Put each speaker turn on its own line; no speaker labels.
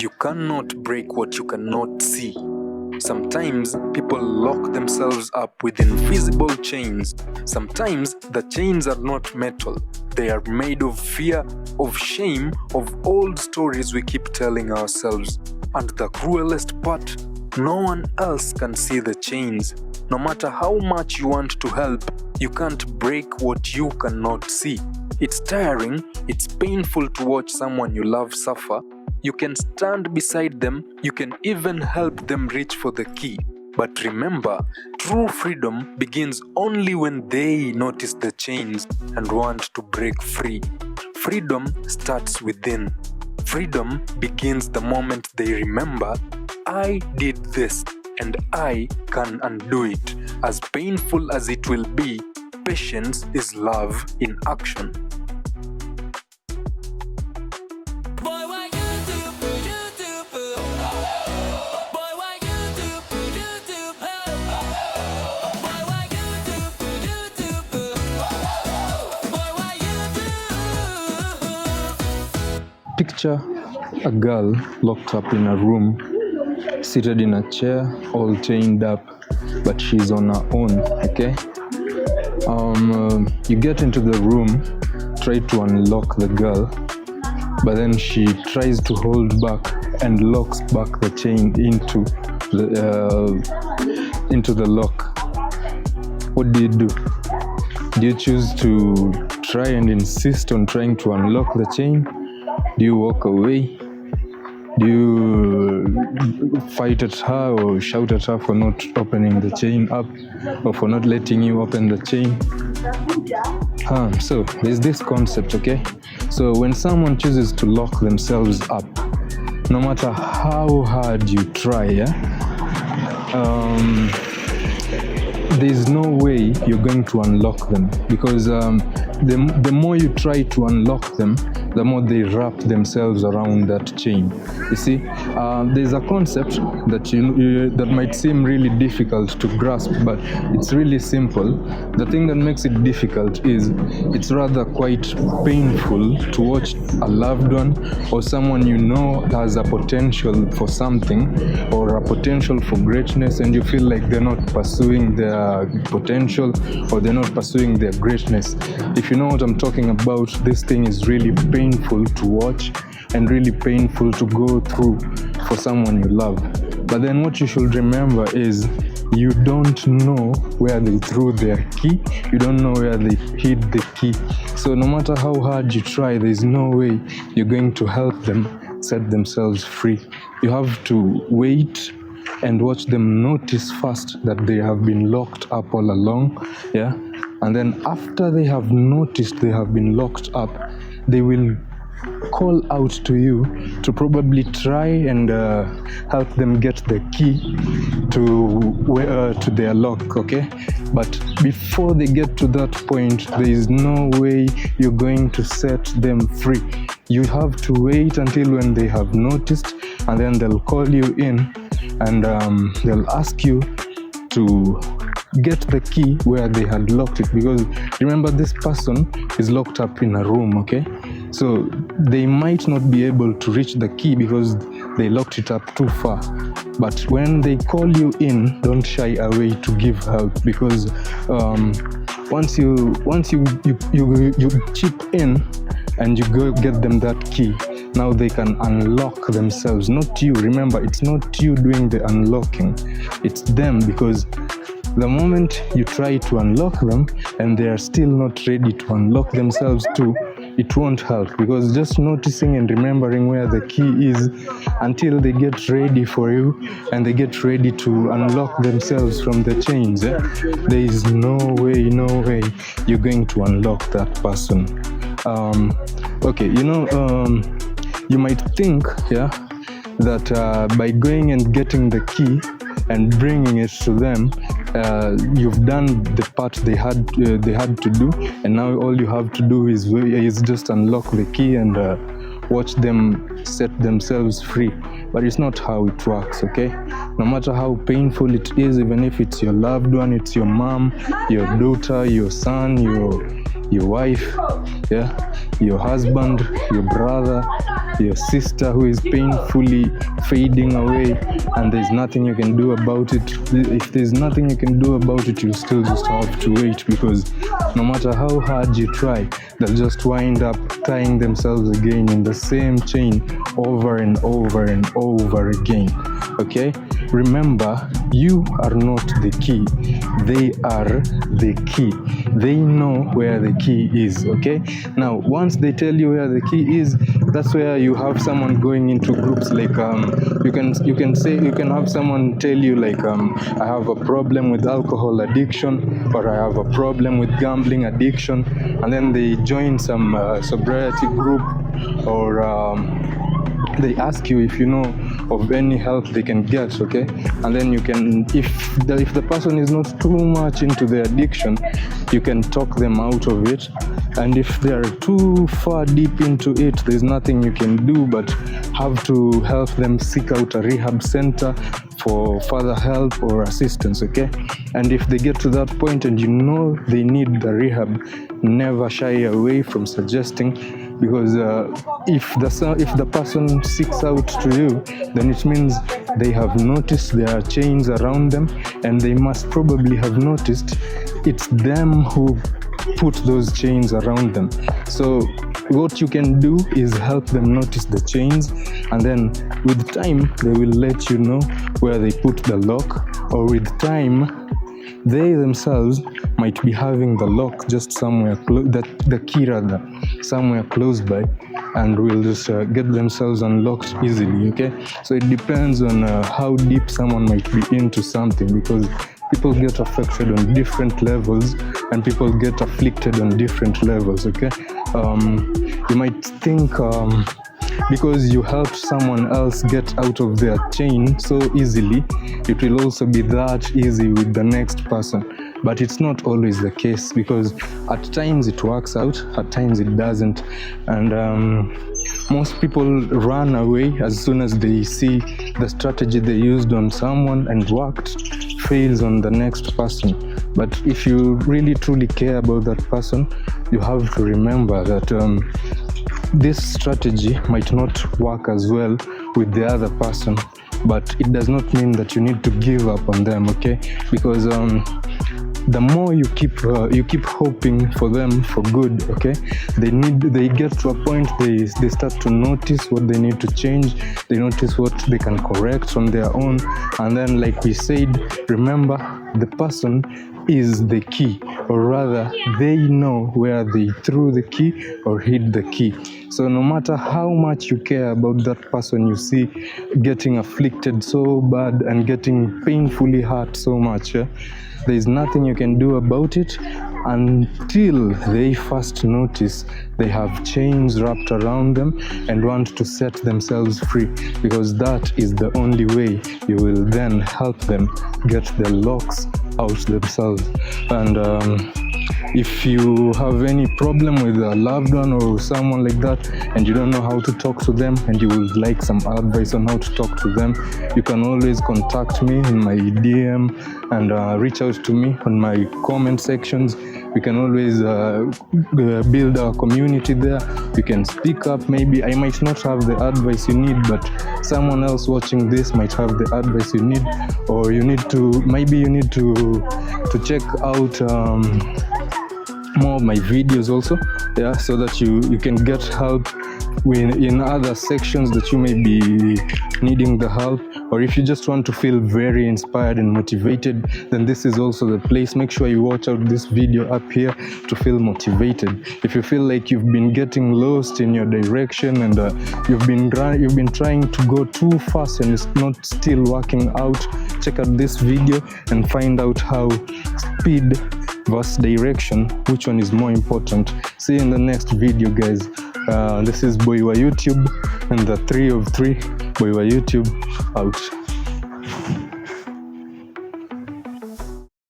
You cannot break what you cannot see. Sometimes people lock themselves up with invisible chains. Sometimes the chains are not metal. They are made of fear, of shame, of old stories we keep telling ourselves. And the cruelest part, no one else can see the chains. No matter how much you want to help, you can't break what you cannot see. It's tiring, it's painful to watch someone you love suffer. You can stand beside them, you can even help them reach for the key. But remember, true freedom begins only when they notice the chains and want to break free. Freedom starts within. Freedom begins the moment they remember, I did this and I can undo it. As painful as it will be, patience is love in action. Picture a girl locked up in a room, seated in a chair, all chained up, but she's on her own, okay? You get into the room, try to unlock the girl, but then she tries to hold back and locks back the chain into the lock. What do? Do you choose to try and insist on trying to unlock the chain? Do you walk away? Do you fight at her or shout at her for not opening the chain up or for not letting you open the chain? So there's this concept, okay? So when someone chooses to lock themselves up, no matter how hard you try, there's no way you're going to unlock them, because the more you try to unlock them, the more they wrap themselves around that chain. You see, there's a concept that that might seem really difficult to grasp, but it's really simple. The thing that makes it difficult is it's rather quite painful to watch a loved one or someone you know has a potential for something or a potential for greatness, and you feel like they're not pursuing their potential or they're not pursuing their greatness. If you know what I'm talking about, this thing is really painful to watch and really painful to go through for someone you love. But then what you should remember is you don't know where they threw their key, you don't know where they hid the key. So no matter how hard you try, there's no way you're going to help them set themselves free. You have to wait and watch them notice first that they have been locked up all along, and then after they have noticed they have been locked up, they will call out to you to probably try and help them get the key to their lock, okay? But before they get to that point, there is no way you're going to set them free. You have to wait until when they have noticed, and then they'll call you in and they'll ask you to get the key where they had locked it, because remember, this person is locked up in a room, okay? So they might not be able to reach the key because they locked it up too far. But when they call you in, don't shy away to give help, because once you chip in and you go get them that key, now they can unlock themselves, not you. Remember, it's not you doing the unlocking, it's them, because the moment you try to unlock them and they are still not ready to unlock themselves too, it won't help, because just noticing and remembering where the key is until they get ready for you and they get ready to unlock themselves from the chains, there is no way you're going to unlock that person. Okay, you might think that by going and getting the key and bringing it to them, you've done the part they had to do, and now all you have to do is just unlock the key and watch them set themselves free. But it's not how it works, okay? No matter how painful it is, even if it's your loved one, it's your mom, your daughter, your son, your wife, your husband, your brother, your sister who is painfully fading away, and there's nothing you can do about it. If there's nothing you can do about it, you still just have to wait, because no matter how hard you try, they'll just wind up tying themselves again in the same chain over and over and over again. Okay, remember, you are not the key, they are the key. They know where the key is. Okay, now once they tell you where the key is, that's where you have someone going into groups like you can have someone tell you like I have a problem with alcohol addiction, or I have a problem with gambling addiction, and then they join some sobriety group, or they ask you if you know of any help they can get. Okay, and then you can, if the person is not too much into the addiction, you can talk them out of it. And if they are too far deep into it, there's nothing you can do but have to help them seek out a rehab center for further help or assistance. Okay, and if they get to that point and you know they need the rehab, never shy away from suggesting, because if the person seeks out to you, then it means they have noticed there are chains around them, and they must probably have noticed it's them who put those chains around them. So what you can do is help them notice the chains, and then with time they will let you know where they put the lock, or with time they themselves might be having the lock just somewhere the key rather somewhere close by, and will just get themselves unlocked easily. Okay, so it depends on how deep someone might be into something, because people get affected on different levels and people get afflicted on different levels. Okay, you might think because you helped someone else get out of their chain so easily, it will also be that easy with the next person. But it's not always the case, because at times it works out, at times it doesn't. And most people run away as soon as they see the strategy they used on someone and worked fails on the next person. But if you really truly care about that person, you have to remember that this strategy might not work as well with the other person, but it does not mean that you need to give up on them. Okay, because the more you keep hoping for them for good, okay, they get to a point they start to notice what they need to change, they notice what they can correct on their own, and then, like we said, remember, the person is the key, or rather they know where they threw the key or hid the key. So no matter how much you care about that person you see getting afflicted so bad and getting painfully hurt so much, there's nothing you can do about it until they first notice they have chains wrapped around them and want to set themselves free, because that is the only way you will then help them get the locks out themselves. And if you have any problem with a loved one or someone like that, and you don't know how to talk to them, and you would like some advice on how to talk to them, you can always contact me in my DM and reach out to me on my comment sections. We can always build our community there. You can speak up. Maybe I might not have the advice you need, but someone else watching this might have the advice you need, or you need to check out more of my videos also, so that you can get help in other sections that you may be needing the help. Or if you just want to feel very inspired and motivated, then this is also the place. Make sure you watch out this video up here to feel motivated. If you feel like you've been getting lost in your direction and you've been trying to go too fast and it's not still working out, check out this video and find out how speed versus direction, which one is more important. See you in the next video, guys. This is BoyWaYouTube and the 3 of 3. BoyWaYouTube out.